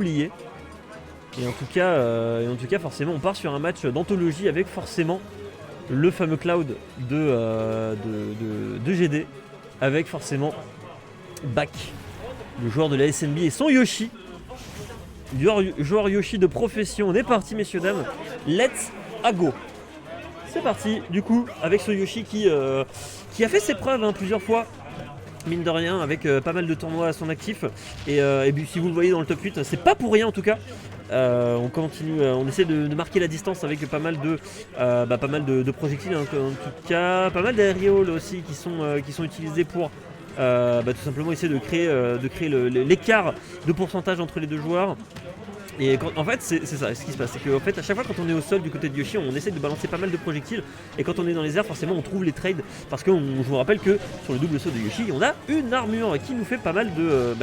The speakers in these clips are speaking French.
oublier. Et en tout cas, forcément, on part sur un match d'anthologie avec forcément le fameux Cloud de GD, avec forcément Bak, le joueur de la SNB et son Yoshi, joueur Yoshi de profession. On est parti, messieurs dames, let's go. C'est parti, du coup, avec ce Yoshi qui a fait ses preuves plusieurs fois, mine de rien, avec pas mal de tournois à son actif. Et puis, si vous le voyez dans le top 8, c'est pas pour rien en tout cas. On continue, on essaie de marquer la distance avec pas mal de projectiles, en tout cas, pas mal d'aérials aussi qui sont utilisés pour tout simplement essayer de créer l'écart de pourcentage entre les deux joueurs. Et en fait c'est ça ce qui se passe, c'est qu'en fait à chaque fois quand on est au sol du côté de Yoshi, on essaie de balancer pas mal de projectiles, et quand on est dans les airs forcément on trouve les trades, parce que je vous rappelle que sur le double saut de Yoshi on a une armure qui nous fait pas mal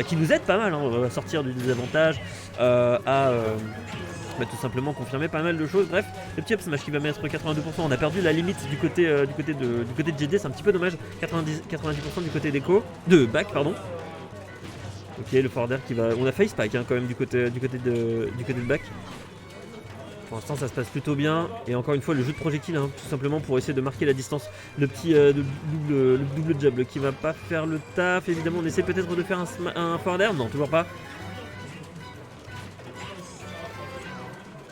qui nous aide pas mal à sortir du désavantage, tout simplement confirmer pas mal de choses. Bref, le petit up smash qui va mettre 82%, on a perdu la limite du côté de GD, c'est un petit peu dommage. 90% du côté de Bak, pardon. Ok, le forward air qui va... On a failli spike quand même du côté de Bak. Pour l'instant ça se passe plutôt bien. Et encore une fois le jeu de projectile, tout simplement pour essayer de marquer la distance. Le petit le double jab qui va pas faire le taf. Évidemment on essaie peut-être de faire un forward air. Non, toujours pas.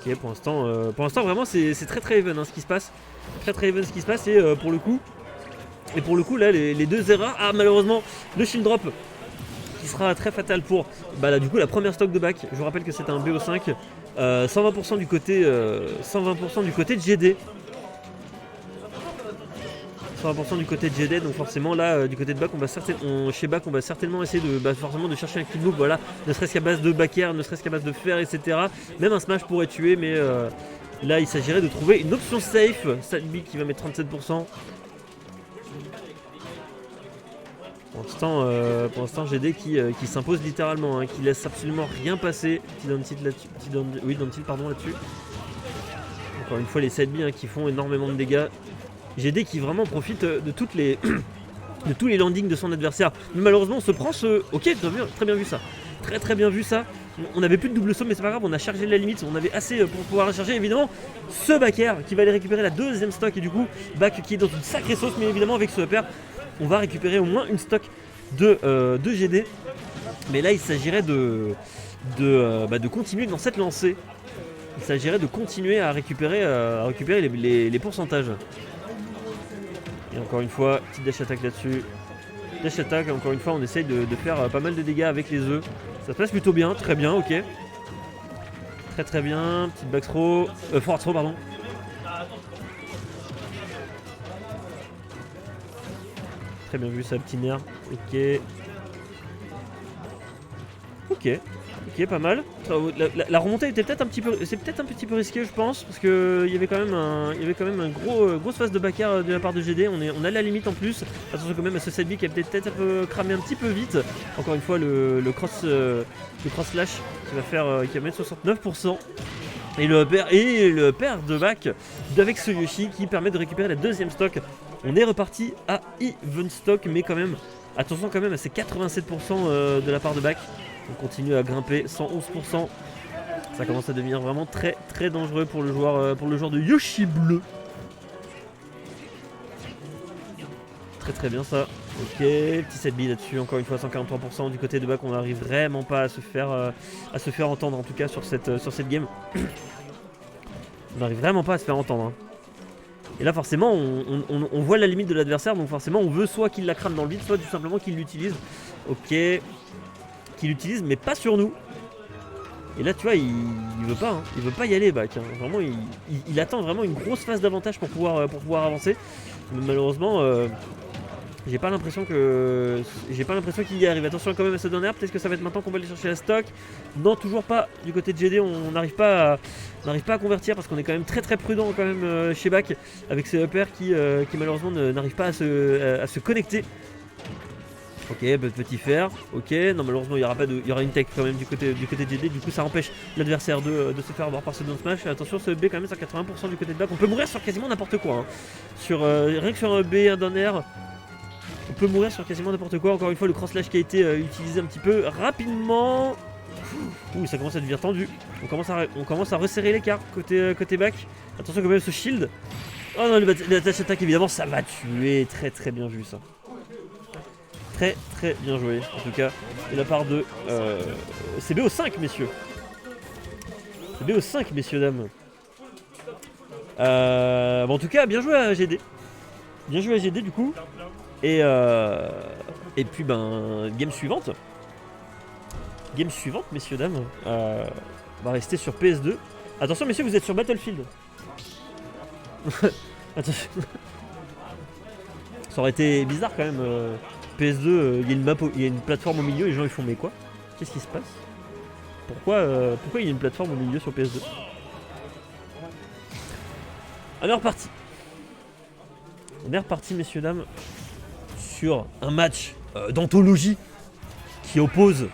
Ok, pour l'instant vraiment c'est très even ce qui se passe. Très even ce qui se passe. Et pour le coup là les deux erreurs. Ah, malheureusement le shield drop qui sera très fatal pour du coup la première stock de Bak. Je vous rappelle que c'est un BO5, 120% du côté de GD. 120% du côté de GD, donc forcément là du côté de Bak chez Bak on va certainement essayer de chercher un kill move, voilà, ne serait-ce qu'à base de back air, ne serait-ce qu'à base de fer, etc. Même un smash pourrait tuer, mais là il s'agirait de trouver une option safe. Salby qui va mettre 37%. Pour l'instant GD qui s'impose littéralement, qui laisse absolument rien passer. Petit down tilt là-dessus. Encore une fois les side B qui font énormément de dégâts. GD qui vraiment profite de tous les landings de son adversaire. Mais malheureusement on se prend ce... Ok, très bien vu ça. Très bien vu ça. On n'avait plus de double saut, mais c'est pas grave, on a chargé la limite, on avait assez pour pouvoir la charger. Évidemment ce back air qui va aller récupérer la deuxième stock, et du coup Bak qui est dans une sacrée sauce, mais évidemment avec ce upper on va récupérer au moins une stock de GD. Mais là il s'agirait de continuer dans cette lancée. Il s'agirait de continuer à récupérer les pourcentages. Et encore une fois, petite dash attack là-dessus. Dash attack, encore une fois on essaye de faire pas mal de dégâts avec les œufs. Ça se passe plutôt bien, très bien, ok. Très bien, petite back throw, forward throw pardon. Très bien vu ça, petit nerf. Ok, pas mal. La remontée était peut-être un petit peu risqué, je pense, parce que il y avait quand même un grosse phase de back air de la part de GD. On a la limite en plus. Attention quand même à ce side B qui a peut-être cramé un petit peu vite. Encore une fois le cross slash qui va mettre 69%. Et le pair de Bak avec ce Yoshi qui permet de récupérer la deuxième stock. On est reparti à even stock, mais quand même attention quand même à ces 87% de la part de Bak. On continue à grimper, 111%. Ça commence à devenir vraiment très dangereux pour le joueur de Yoshi bleu. Très bien ça. Ok, petit set B là-dessus, encore une fois 143% du côté de Bak. On n'arrive vraiment pas à se faire entendre, en tout cas sur cette game. On n'arrive vraiment pas à se faire entendre. Et là forcément on voit la limite de l'adversaire, donc forcément on veut soit qu'il la crame dans le vide, soit tout simplement qu'il l'utilise. Ok, qu'il l'utilise mais pas sur nous. Et là tu vois il veut pas y aller Bak. Vraiment il attend vraiment une grosse phase d'avantage pour pouvoir avancer. Mais malheureusement j'ai pas l'impression qu'il y arrive. Attention quand même à ce dernier, peut-être que ça va être maintenant qu'on va aller chercher la stock. Non, toujours pas. Du côté de GD, on n'arrive pas à convertir parce qu'on est quand même très prudent quand même chez Bak avec ses uppers qui malheureusement n'arrivent pas à se connecter. Ok, petit fer. Ok, non malheureusement il y aura une tech quand même du côté de GD. Du coup ça empêche l'adversaire de se faire avoir par ce down smash. Attention, ce B quand même c'est à 80% du côté de Bak. On peut mourir sur quasiment n'importe quoi. Rien que sur un B, un down air. On peut mourir sur quasiment n'importe quoi. Encore une fois le cross slash qui a été utilisé un petit peu rapidement. Ouh, ça commence à devenir tendu. On commence à resserrer l'écart côté back. Attention quand même ce shield. Oh non, la dash attack évidemment, ça va tuer. Très très bien vu ça. Très très bien joué en tout cas de la part de CBO 5 messieurs. CBO 5 messieurs dames. Bon, en tout cas bien joué à GD. Bien joué à GD du coup. Et puis ben game suivante. Game suivante messieurs dames. On va rester sur PS2. Attention messieurs, vous êtes sur Battlefield. Attention. Ça aurait été bizarre quand même. PS2, il y a une map, il y a une plateforme au milieu, les gens ils font mais quoi? Qu'est-ce qui se passe? Pourquoi il y a une plateforme au milieu sur PS2? On est reparti. On est reparti messieurs dames sur un match d'anthologie qui oppose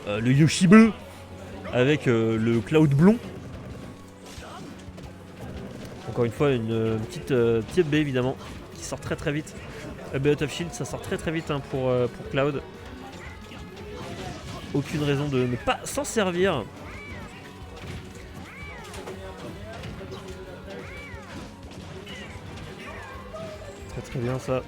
le Yoshi bleu avec le Cloud blond. Encore une fois une petite B évidemment qui sort très très vite. B out of shield ça sort très très vite hein, pour Cloud. Aucune raison de ne pas s'en servir. Très très bien ça.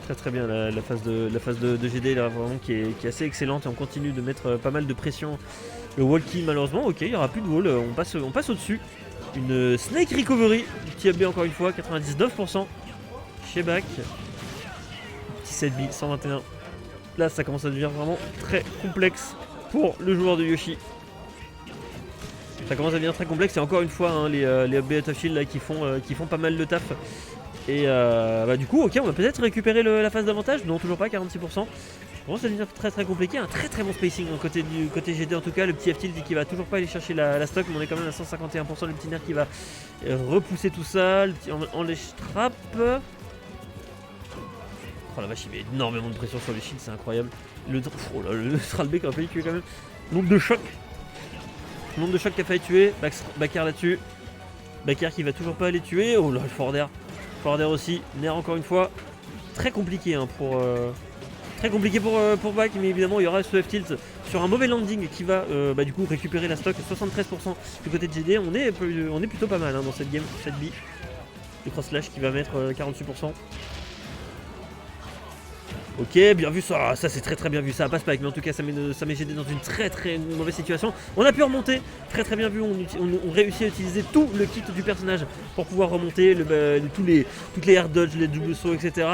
Très très bien la phase de GD là vraiment qui est assez excellente et on continue de mettre pas mal de pression. Le walkie malheureusement, ok il n'y aura plus de wall, on passe au-dessus. Une Snake Recovery, petit AB encore une fois, 99% chez Back. Petit 7B, 121. Là ça commence à devenir vraiment très complexe pour le joueur de Yoshi. Ça commence à devenir très complexe et encore une fois hein, les AB out of shield là qui font pas mal de taf. Et bah du coup ok on va peut-être récupérer la phase d'avantage, non toujours pas 46%. Ça commence à devenir très très compliqué, un très très bon spacing hein, côté GD en tout cas, le petit F-tilt qui va toujours pas aller chercher la stock, mais on est quand même à 151%, le petit nerf qui va repousser tout ça, le petit en les trap. Oh la vache il met énormément de pression sur les shields, c'est incroyable. Le Stralbeck qui a failli tuer quand même. Nombre de chocs qu'il a failli tuer, Backer là-dessus. Backer qui va toujours pas aller tuer, oh là le Forder aussi, nerf encore une fois. Très compliqué hein, pour Back, mais évidemment il y aura ce F-tilt sur un mauvais landing qui va du coup récupérer la stock. 73% du côté de GD, on est plutôt pas mal hein, dans cette game, cette B. Le cross slash qui va mettre 48%. Ok, bien vu ça, c'est très très bien vu, ça passe pas, mais en tout cas ça met GD dans une très très mauvaise situation. On a pu remonter, très très bien vu, on réussit à utiliser tout le kit du personnage pour pouvoir remonter, toutes les air dodge, les double sauts, etc.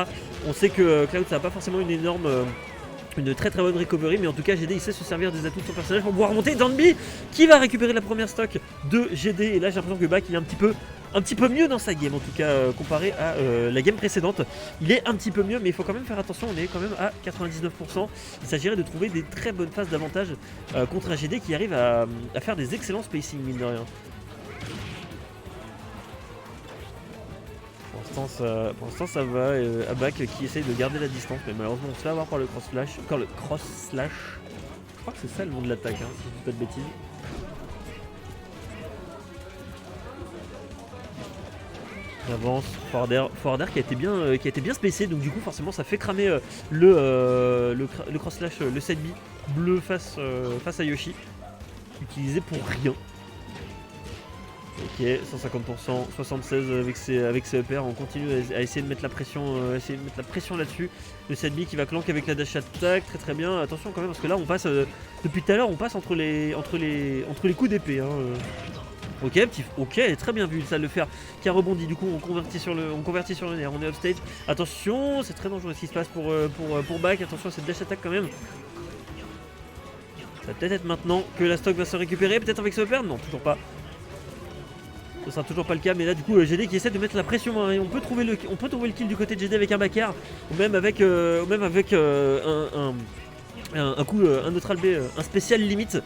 On sait que Cloud ça n'a pas forcément une très très bonne recovery, mais en tout cas GD il sait se servir des atouts de son personnage pour pouvoir remonter. Danby qui va récupérer la première stock de GD, et là j'ai l'impression que Back il est un petit peu mieux dans sa game en tout cas comparé à la game précédente. Il est un petit peu mieux mais il faut quand même faire attention, on est quand même à 99%. Il s'agirait de trouver des très bonnes phases d'avantage contre un GD qui arrive à faire des excellents spacing mine de rien. Pour l'instant ça va, à Back qui essaye de garder la distance, mais malheureusement on se fait avoir par le cross slash. Encore le cross slash. Je crois que c'est ça le nom de l'attaque hein, si je dis pas de bêtises. Avance, Forder qui a été bien spacé, donc du coup forcément ça fait cramer le cross slash, le 7B bleu face à Yoshi, utilisé pour rien. Ok, 150%, 76 avec ses EPR, on continue à essayer de mettre la pression, là-dessus. Le 7B qui va clank avec la dash attack, très très bien. Attention quand même parce que là on passe depuis tout à l'heure on passe entre les coups d'épée. Hein. Ok, très bien vu ça le faire qui a rebondi, du coup on convertit sur le nerf, on est offstage. Attention, c'est très dangereux ce qui se passe pour Back, attention à cette dash attack quand même. Ça va peut-être être maintenant que la stock va se récupérer, peut-être avec ce perd, non toujours pas. Ce sera toujours pas le cas, mais là du coup GD qui essaie de mettre la pression hein, et on peut trouver le kill du côté de GD avec un backer, ou même avec un neutral B, un spécial limite.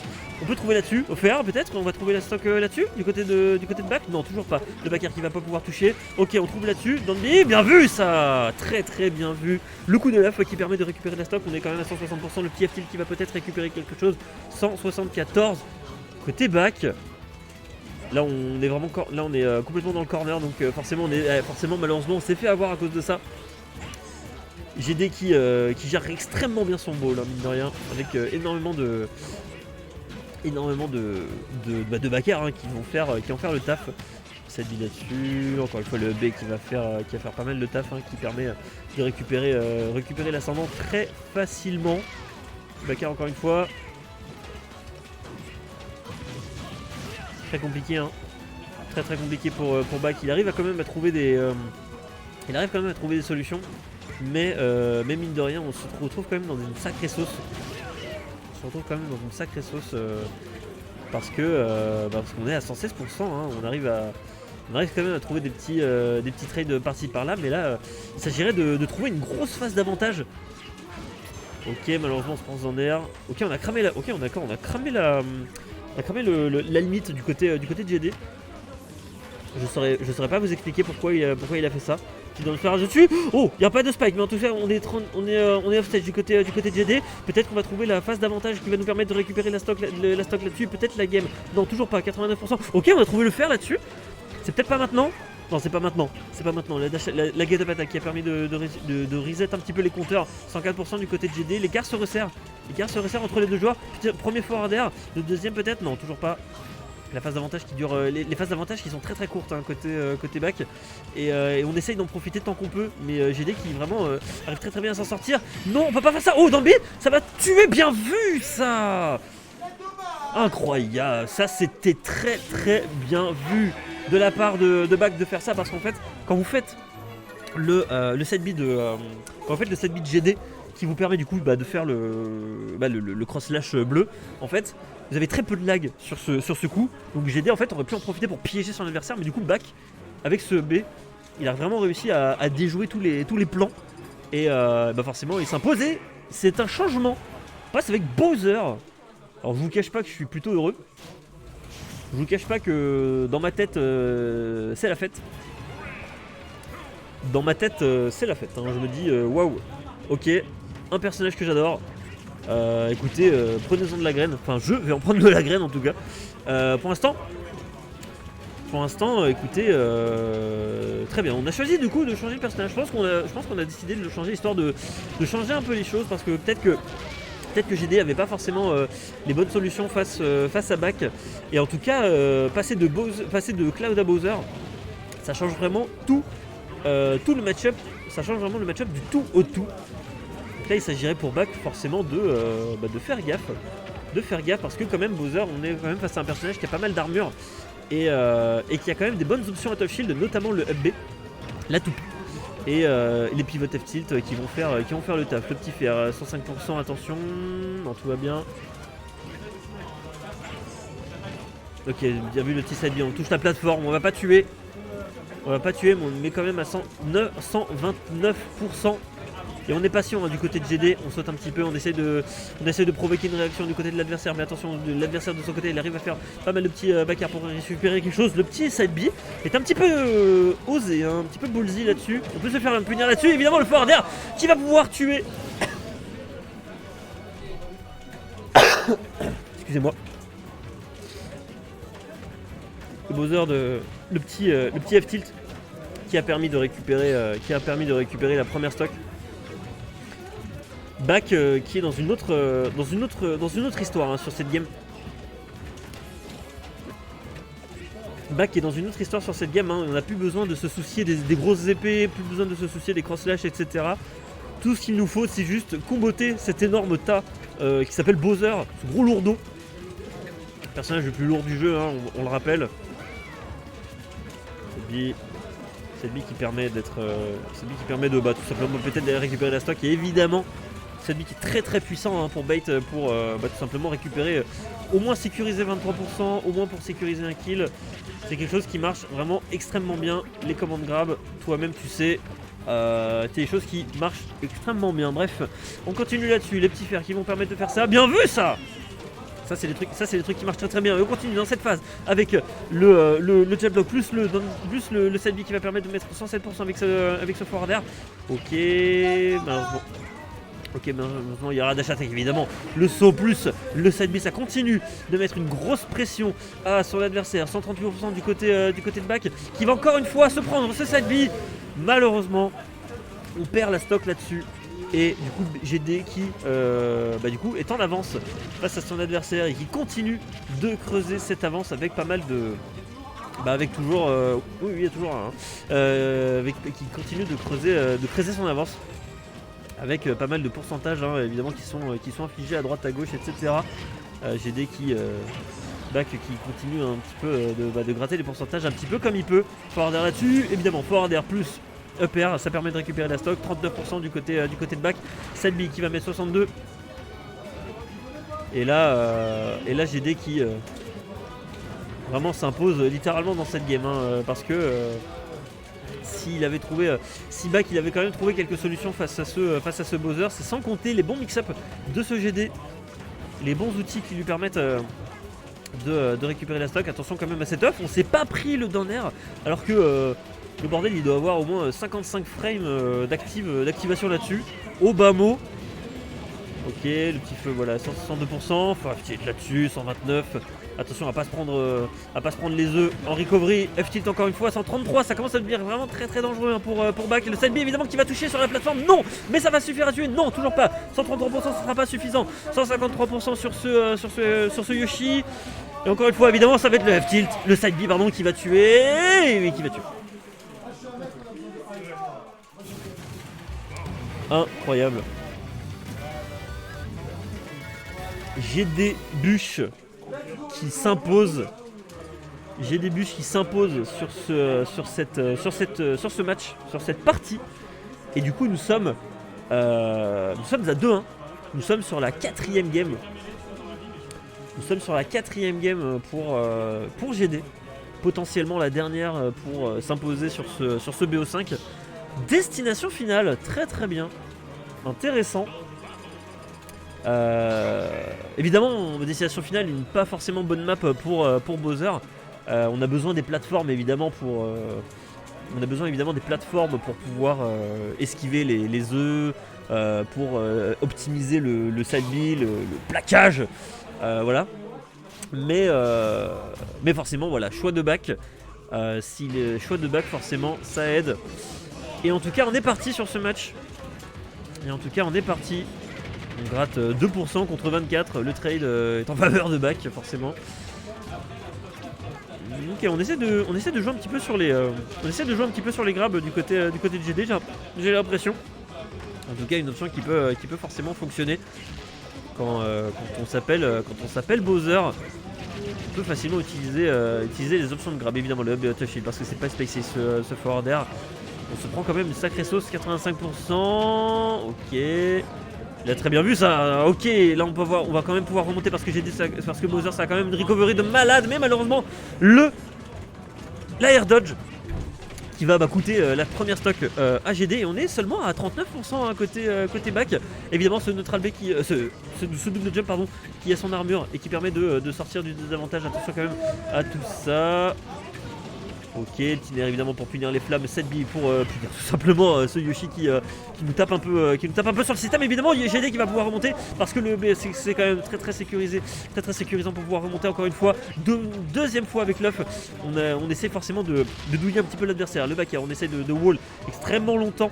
On peut trouver là-dessus, offert peut-être, on va trouver la stock là-dessus, du côté de Back, non toujours pas, le backer qui va pas pouvoir toucher. Ok on trouve là-dessus, Danby, bien vu ça, très très bien vu. Le coup de laf qui permet de récupérer la stock, on est quand même à 160%, le petit F-tilt qui va peut-être récupérer quelque chose, 174 côté Back. Là on est vraiment complètement dans le corner, donc forcément malheureusement on s'est fait avoir à cause de ça. GD qui gère extrêmement bien son ball, hein, mine de rien, avec énormément de énormément de backers hein, qui vont faire le taf. Cette bille là-dessus, encore une fois le B qui va faire pas mal de taf, hein, qui permet de récupérer l'ascendant très facilement. Backer encore une fois. Très compliqué, hein. Très compliqué pour Bak. Il arrive quand même à trouver des solutions, mais mine de rien, on se retrouve quand même dans une sacrée sauce. Parce qu'on est à 116%. Hein. On arrive quand même à trouver des petits trades par-ci par-là, mais là, il s'agirait de trouver une grosse phase d'avantage. Ok, malheureusement, on se prend en air. Ok, on a cramé la. Ok, d'accord, on a cramé la limite du côté de GD. Je saurais pas vous expliquer pourquoi il a fait ça. Il doit le faire dessus. Oh, il n'y a pas de spike, mais en tout cas on est offstage du côté de GD. Peut-être qu'on va trouver la phase d'avantage qui va nous permettre de récupérer la stock là-dessus. Peut-être la game. Non, toujours pas, 89%. Ok, on a trouvé le fer là-dessus. C'est peut-être pas maintenant. Non, c'est pas maintenant. La get up attack qui a permis de reset un petit peu les compteurs. 104% du côté de GD. L'écart se resserre. Entre les deux joueurs. Premier forward air. Le deuxième peut-être. Non, toujours pas. La phase d'avantage qui dure, les phases d'avantage qui sont très courtes hein, côté back et on essaye d'en profiter tant qu'on peut, mais GD qui vraiment arrive très bien à s'en sortir. Non, on peut pas faire ça. Oh, dans B, ça va tuer, bien vu ça. Incroyable, ça c'était très bien vu de la part de Bak de faire ça, parce qu'en fait quand vous faites le set beat de GD qui vous permet du coup de faire le cross slash bleu, en fait vous avez très peu de lag sur ce coup, donc GD en fait aurait pu en profiter pour piéger son adversaire, mais du coup Bak avec ce B il a vraiment réussi à déjouer tous les plans et forcément il s'impose et c'est un changement. On passe avec Bowser. Alors je vous cache pas que je suis plutôt heureux, je vous cache pas que dans ma tête c'est la fête. Dans ma tête c'est la fête hein. Je me dis waouh, ok, un personnage que j'adore. Écoutez, prenez-en de la graine. Enfin, je vais en prendre de la graine en tout cas. Pour l'instant, écoutez, très bien. On a choisi du coup de changer le personnage. Je pense qu'on a décidé de le changer histoire de changer un peu les choses, parce que peut-être que GD avait pas forcément les bonnes solutions face à Bak. Et en tout cas, passer de Cloud à Bowser, ça change vraiment tout le match-up. Ça change vraiment le match-up du tout au tout. Donc là il s'agirait pour Bak forcément de faire gaffe, parce que quand même Bowser, on est quand même face à un personnage qui a pas mal d'armure et qui a quand même des bonnes options à top shield, notamment le up B, la toupie et les pivots F-tilt qui vont faire le taf. Le petit fer 105%, attention, non, tout va bien. Ok, bien vu le petit side B, on touche la plateforme, on va pas tuer, mais on met quand même à 129%. Et on est patient hein, du côté de GD, on saute un petit peu, on essaie de provoquer une réaction du côté de l'adversaire, mais attention, l'adversaire de son côté, il arrive à faire pas mal de petits backers pour récupérer quelque chose. Le petit side B est un petit peu osé, hein, un petit peu ballsy là-dessus. On peut se faire un punir là-dessus, évidemment le forward air qui va pouvoir tuer. Excusez-moi. Le Bowser le petit F-tilt qui a permis de récupérer la première stock. Bak qui est dans une autre histoire hein, sur cette game. Bak est dans une autre histoire sur cette game, hein. On n'a plus besoin de se soucier des grosses épées, plus besoin de se soucier des cross-slash, etc. Tout ce qu'il nous faut, c'est juste comboter cet énorme tas qui s'appelle Bowser, ce gros lourdeau. Le personnage le plus lourd du jeu, hein, on le rappelle. Cette bille qui permet de tout simplement peut-être d'aller récupérer la stock, et évidemment cette bille qui est très puissant hein, pour bait, pour tout simplement récupérer, au moins sécuriser 23%, au moins pour sécuriser un kill. C'est quelque chose qui marche vraiment extrêmement bien. Les commandes grab, toi-même tu sais, c'est des choses qui marchent extrêmement bien. Bref, on continue là-dessus, les petits fers qui vont permettre de faire ça. Bien vu ça. Ça c'est des trucs qui marchent très bien. Et on continue dans cette phase avec le jab block plus le side B qui va permettre de mettre 107% avec ce forward air. Ok, malheureusement il y aura dash attack évidemment. Le saut plus le side B, ça continue de mettre une grosse pression sur l'adversaire. 138% du côté de Bak qui va encore une fois se prendre ce side B. Malheureusement, on perd la stock là-dessus. Et du coup GD qui du coup est en avance face à son adversaire et qui continue de creuser cette avance avec pas mal de... avec toujours... oui il y a toujours un qui continue de creuser son avance avec pas mal de pourcentages évidemment qui sont infligés à droite à gauche etc. GD qui continue un petit peu de gratter les pourcentages un petit peu comme il peut. Forwarder là-dessus, évidemment forwarder plus up air, ça permet de récupérer la stock. 39% du côté de back. Sadby qui va mettre 62. Et là GD qui vraiment s'impose littéralement dans cette game parce que si Back il avait quand même trouvé quelques solutions face à ce Bowser, c'est sans compter les bons mix-up de ce GD, les bons outils qui lui permettent de récupérer la stock. Attention quand même à cette off, on s'est pas pris le down air alors que le bordel il doit avoir au moins 55 frames d'activation là-dessus. Au bas mot. Ok, le petit feu voilà, 162%, faut F-tilt là-dessus, 129. Attention à pas se prendre les œufs en recovery. F-tilt encore une fois, 133, ça commence à devenir vraiment très très dangereux pour Back. Et le side B évidemment qui va toucher sur la plateforme, non, mais ça va suffire à tuer, non, toujours pas. 133%, ce sera pas suffisant. 153% sur ce Yoshi. Et encore une fois, évidemment, ça va être le F-tilt, le side B pardon, qui va tuer. Oui, qui va tuer. Incroyable. GD Bush qui s'impose. GD Bush qui s'impose sur ce match, sur cette partie. Et du coup nous sommes à 2-1. Nous sommes sur la 4ème game. Nous sommes sur la 4ème game pour GD. Potentiellement la dernière pour s'imposer sur ce BO5. Destination finale, très très bien. Intéressant. Évidemment, destination finale, une pas forcément bonne map pour Bowser. On a besoin des plateformes évidemment pour pouvoir esquiver les œufs, pour optimiser le side B, le plaquage, voilà. Mais forcément, voilà, choix de back. Si les choix de back, forcément, ça aide. Et en tout cas, on est parti sur ce match. On gratte 2% contre 24, le trade est en faveur de back forcément. Ok, on essaie de jouer un petit peu sur les grabs du côté de GD, j'ai l'impression. En tout cas une option qui peut forcément fonctionner quand on s'appelle Bowser. On peut facilement utiliser les options de grab, évidemment le up et le shield parce que c'est pas spacé ce forwarder. On se prend quand même une sacrée sauce, 85%. Ok. Il a très bien vu ça, ok, là on va quand même pouvoir remonter parce que Bowser ça a quand même une recovery de malade, mais malheureusement l'air dodge qui va coûter la première stock à GD et on est seulement à 39% côté back. Évidemment ce neutral B ce double jump pardon, qui a son armure et qui permet de sortir du désavantage. Attention quand même à tout ça. Ok, le tiner évidemment pour punir les flammes, 7B pour punir tout simplement ce Yoshi qui nous tape un peu sur le système. Évidemment, il y a GD qui va pouvoir remonter parce que le B c'est quand même très sécurisé, très sécurisant pour pouvoir remonter encore une fois. Deuxième fois avec l'œuf, on essaie forcément de douiller un petit peu l'adversaire. Le back on essaie de wall extrêmement longtemps.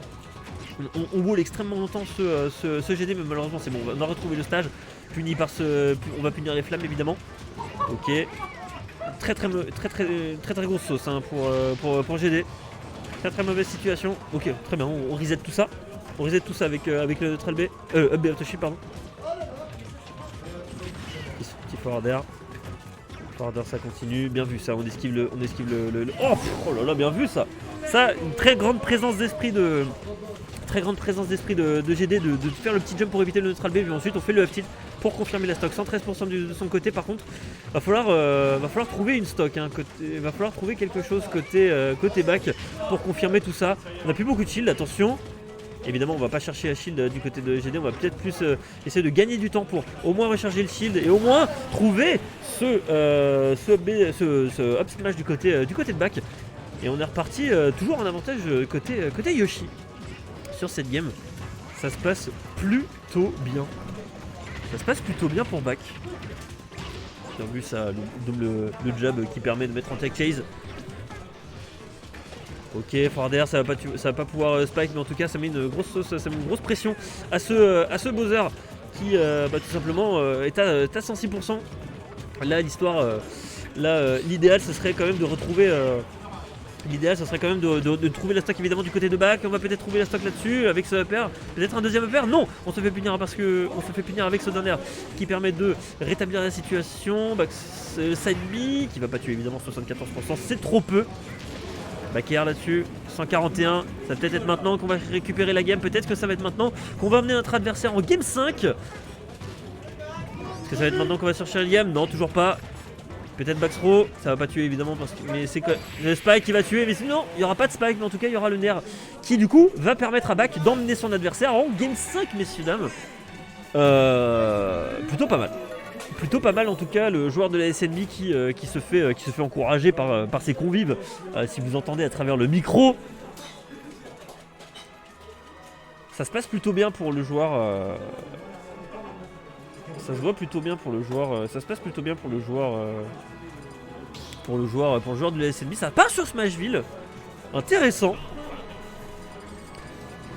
On wall extrêmement longtemps ce GD, mais malheureusement c'est bon, on a retrouvé le stage. Puni par on va punir les flammes évidemment. Ok. Très grosse sauce pour GD. Très mauvaise situation. Ok, très bien, on reset tout ça. On reset tout ça avec le neutral B. Up B auto shield, pardon. Petit forwarder. Forwarder ça continue. Bien vu ça, on esquive le. Oh là là, bien vu ça. Ça, une très grande présence d'esprit de GD de faire le petit jump pour éviter le neutral B, puis ensuite on fait le F-tilt pour confirmer la stock. 113% de son côté. Par contre va falloir trouver une stock va falloir trouver quelque chose côté back pour confirmer tout ça. On n'a plus beaucoup de shield, attention. Évidemment on va pas chercher la shield du côté de GD, on va peut-être plus essayer de gagner du temps pour au moins recharger le shield et au moins trouver ce up smash du côté de back. Et on est reparti toujours en avantage côté Yoshi. Sur cette game, ça se passe plutôt bien. Pour back. Bien vu ça, le jab qui permet de mettre en tech chase. Ok, Forder, ça va pas pouvoir spike, mais en tout cas ça met une grosse sauce, ça met une grosse pression à ce Bowser qui tout simplement est à 106%. Là l'histoire, l'idéal ce serait quand même de retrouver l'idéal ce serait quand même de trouver la stock évidemment du côté de back. On va peut-être trouver la stock là-dessus avec ce upper, peut-être un deuxième upper. Non, on se fait punir parce que on se fait punir avec ce dernier qui permet de rétablir la situation. Side B qui va pas tuer évidemment 74%, c'est trop peu. Back air là-dessus, 141, ça va peut-être être maintenant qu'on va récupérer la game, peut-être que ça va être maintenant qu'on va amener notre adversaire en game 5. Est-ce que ça va être maintenant qu'on va chercher le game? Non, toujours pas. Peut-être back throw, ça va pas tuer évidemment, mais c'est le spike qui va tuer, mais sinon il n'y aura pas de spike, mais en tout cas il y aura le nerf qui du coup va permettre à back d'emmener son adversaire en game 5, messieurs dames. Plutôt pas mal. Plutôt pas mal en tout cas, le joueur de la SNB qui se fait encourager par ses convives, si vous entendez à travers le micro. Ça se passe plutôt bien pour le joueur. Ça se voit plutôt bien pour le joueur. Ça se passe plutôt bien pour le joueur. Pour le joueur de la SNB. Ça part sur Smashville. Intéressant.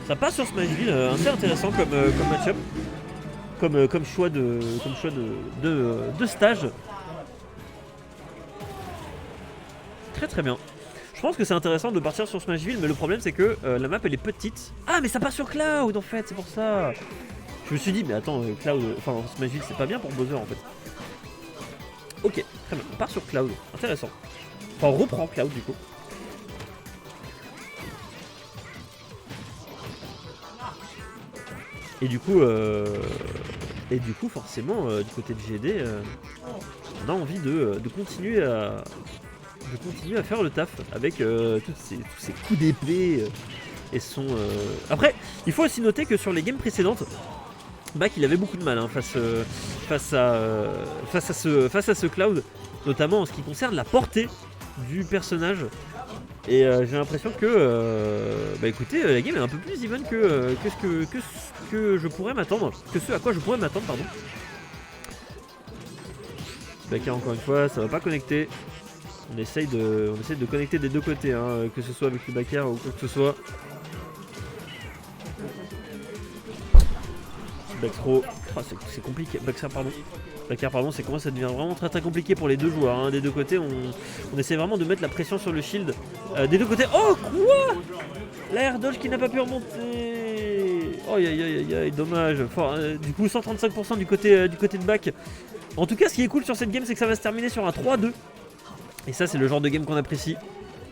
Ça part sur Smashville. Assez intéressant comme match-up. Comme choix de stage. Très très bien. Je pense que c'est intéressant de partir sur Smashville, mais le problème c'est que la map elle est petite. Ah mais ça part sur Cloud en fait, c'est pour ça. Je me suis dit mais attends, Cloud, enfin Smashville c'est pas bien pour Bowser en fait. Ok, très bien, on part sur Cloud, intéressant. Enfin on reprend Cloud du coup. Et du coup forcément du côté de GD, on a envie de continuer à faire le taf avec tous ces coups d'épée et son. Après, il faut aussi noter que sur les games précédentes, Back il avait beaucoup de mal face à ce Cloud, notamment en ce qui concerne la portée du personnage. Et j'ai l'impression que écoutez, la game est un peu plus even que ce que je pourrais m'attendre, que ce à quoi je pourrais m'attendre, pardon. Backer encore une fois, ça va pas connecter. On essaye de connecter des deux côtés, hein, que ce soit avec le backer ou quoi que ce soit. Back throw, oh, c'est compliqué. Backer pardon, c'est comment ça devient vraiment très très compliqué pour les deux joueurs. Hein. Des deux côtés, on essaie vraiment de mettre la pression sur le shield. Des deux côtés. Oh quoi? La air dodge qui n'a pas pu remonter. Oh aïe, dommage. Du coup 135% du côté de back. En tout cas, ce qui est cool sur cette game, c'est que ça va se terminer sur un 3-2. Et ça, c'est le genre de game qu'on apprécie.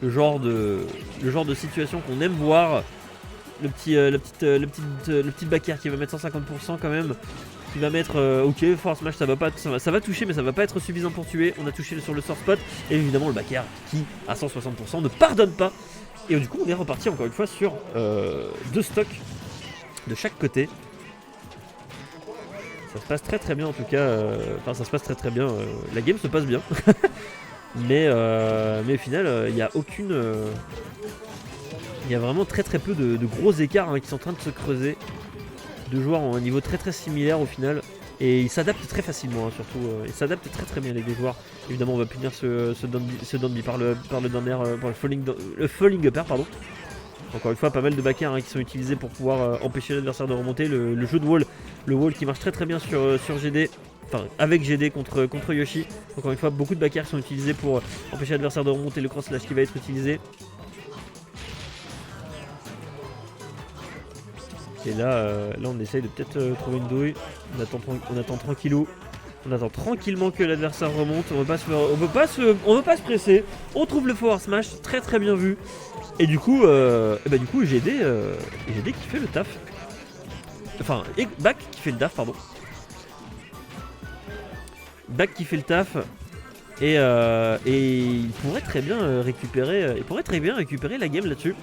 Le genre de situation qu'on aime voir. Le petit backer qui va mettre 150% quand même. Qui va mettre ok, force smash, ça va toucher, mais ça va pas être suffisant pour tuer. On a touché sur le sore spot. Et évidemment, le backer qui, à 160%, ne pardonne pas. Et du coup, on est reparti encore une fois sur deux stocks de chaque côté. Ça se passe très très bien en tout cas. Enfin, ça se passe très très bien. La game se passe bien. mais au final, il n'y a aucune. Il y a vraiment très très peu de gros écarts qui sont en train de se creuser. Deux joueurs ont un niveau très très similaire au final. Et ils s'adaptent très facilement, surtout. Ils s'adaptent très très bien les deux joueurs. Évidemment, on va punir ce downbeat par le falling upper, pardon. Encore une fois, pas mal de backers qui sont utilisés pour pouvoir empêcher l'adversaire de remonter. Le jeu de wall, le wall qui marche très très bien sur GD. Enfin, avec GD contre Yoshi. Encore une fois, beaucoup de backers sont utilisés pour empêcher l'adversaire de remonter. Le cross slash qui va être utilisé. Et là on essaye de peut-être trouver une douille. On attend tranquillou. On attend tranquillement que l'adversaire remonte. On veut pas se presser. On trouve le forward smash, très très bien vu. Et du coup, GD qui fait le taf. Enfin, Back qui fait le taf, pardon. Back qui fait le taf. Et il pourrait très bien récupérer. La game là-dessus.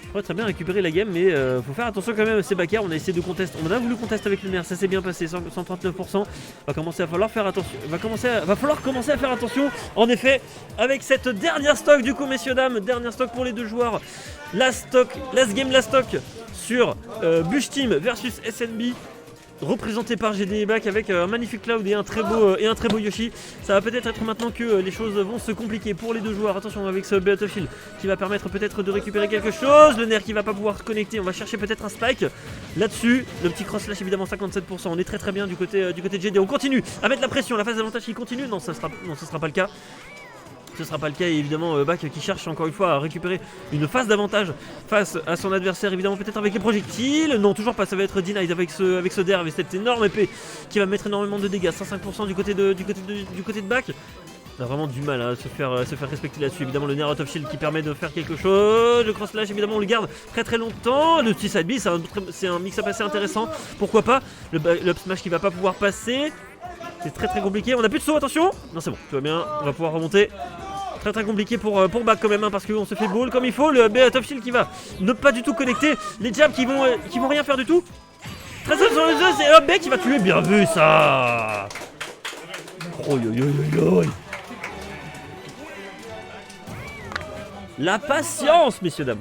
Il pourrait très bien récupérer la game, mais faut faire attention quand même à ces backers. On a essayé de contester. On a voulu contester avec le nerf, ça s'est bien passé, 139%. Va falloir faire attention. Va falloir commencer à faire attention. En effet, avec cette dernière stock, du coup, messieurs dames, dernière stock pour les deux joueurs. Last game, sur Bush Team versus SNB. représenté par GD Back avec un magnifique Cloud et un très beau Yoshi. Ça va peut-être être maintenant que les choses vont se compliquer pour les deux joueurs. Attention avec ce Battlefield qui va permettre peut-être de récupérer quelque chose. Le nerf qui va pas pouvoir se connecter, on va chercher peut-être un spike là-dessus. Le petit cross slash évidemment 57%, on est très bien du côté de GD. On continue à mettre la pression, la phase d'avantage qui continue. Non, ce sera pas le cas. Ce sera pas le cas et évidemment Back qui cherche encore une fois à récupérer une phase d'avantage face à son adversaire, évidemment peut-être avec les projectiles. Non, toujours pas, ça va être denied avec ce derrière avec cette énorme épée qui va mettre énormément de dégâts. 105% du côté de Back. On a vraiment du mal à se faire respecter là-dessus. Évidemment le Nair Out of Shield qui permet de faire quelque chose. Le cross slash évidemment on le garde très longtemps. Le petit side B c'est un mix-up assez intéressant. Pourquoi pas. Le up smash qui va pas pouvoir passer. C'est très compliqué. On a plus de saut, attention. Non c'est bon, tout va bien. On va pouvoir remonter. Très compliqué pour Back quand même hein, parce qu'on se fait ball comme il faut. Le top shield qui va ne pas du tout connecter. Les jabs qui vont rien faire du tout. Très sur le jeu, c'est un mec qui va tuer. Bien vu ça. Oh yo. La patience, messieurs dames.